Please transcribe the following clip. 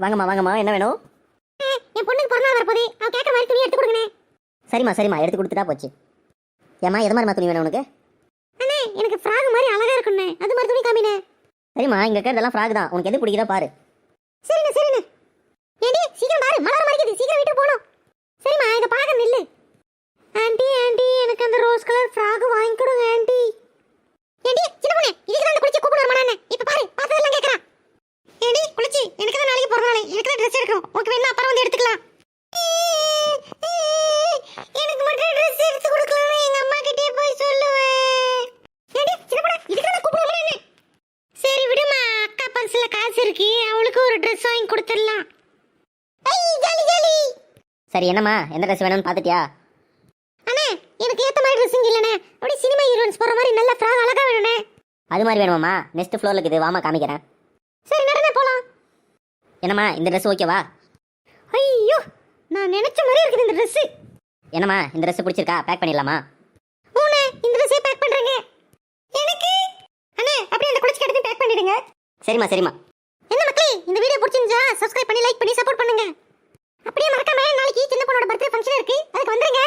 வாங்கம்மா வாங்கம்மா, என்ன வேணும்? என் பொண்ணுக்கு பிறந்தநாள் வரப்போதே, அவ கேட்குற மாதிரி துணி எடுத்து கொடுங்கண்ணே. சரிம்மா சரிம்மா, எடுத்து கொடுத்துட்டா போச்சு. ஏம்மா எது மாதிரிம்மா துணி வேணும் உனக்கு? அண்ணே எனக்கு ஃப்ராக் மாதிரி அழகா இருக்குண்ணே, அது மாதிரி துணி காமினே. சரிம்மா, இங்கே இருக்கிறதெல்லாம் ஃப்ராக் தான், உனக்கு எது பிடிக்குதா பாரு. சரிண்ணே சரிண்ணே. ஏடி சீக்கிரம் பாரு, மலர மறைக்குது, சீக்கிரம் வீட்டுக்கு போகணும். சரிம்மா இதை பார்க்க நில்லு. ஆண்டி ஆண்டி எனக்கு அந்த ரோஸ் கலர் ஃப்ராக் வாங்கி கொடுங்க ஆண்டி. ஏண்டி சின்ன பொண்ணே, இதுக்கு தான் குளிச்சு கூப்பிட வரமானே. இப்ப பாரு பார்த்ததெல்லாம் கேக்குறான். ஏண்டி குளிச்சு எனக்கு தான் நாளைக்கு பிறந்த நாள், எனக்கு தான் ட்ரெஸ் எடுக்கணும். ஓகே வேணா அப்புறம் வந்து எடுத்துக்கலாம். எனக்கு மட்டும் ட்ரெஸ் எடுத்து கொடுக்கலன்னு எங்க அம்மா கிட்டே போய் சொல்லுவேன். ஏண்டி சின்ன பொண்ணே, இதுக்கு தான் கூப்பிட வரமானே. சரி விடுமா, அக்கா பர்ஸ்ல காசு இருக்கு, அவளுக்கு ஒரு ட்ரெஸ் வாங்கி கொடுத்துடலாம். ஐ ஜாலி ஜாலி. சரி என்னம்மா, எந்த ட்ரெஸ் வேணும்னு பார்த்துட்டியா? அண்ணே எனக்கு ஏத்த மாதிரி ட்ரெஸ்ஸிங் இல்லனே, அப்படி சினிமா ஹீரோயின்ஸ் போற மாதிரி நல்ல ஃப்ராக் அழகா வேணும்னே. அது மாதிரி வேணுமாம்மா? நெக்ஸ்ட் ஃப்ளோரில் இருக்குது, வாமா காமிக்கிறேன். சரி நடனே போலாம். என்னம்மா இந்த ட்ரெஸ் ஓகேவா? ஐயோ நான் நினைச்ச மாதிரி இருக்குது இந்த Dress. என்னம்மா இந்த ட்ரெஸ் பிடிச்சிருக்கா? பேக் பண்ணிடலாமா? ஓனே இந்த Dress பேக் பண்றேங்க. எனக்கு அண்ணே அப்படியே அந்த குளிச்சு எடுத்து பேக் பண்ணிடுங்க. சரிம்மா சரிம்மா. என்ன மக்களே, இந்த வீடியோ பிடிச்சிருந்தா Subscribe பண்ணி லைக் பண்ணி சப்போர்ட் பண்ணுங்க. அப்படியே மறக்காம நாளைக்கு சின்ன பொண்ணோட பர்த்டே ஃபங்க்ஷன் இருக்கு, அதுக்கு வந்துருங்க.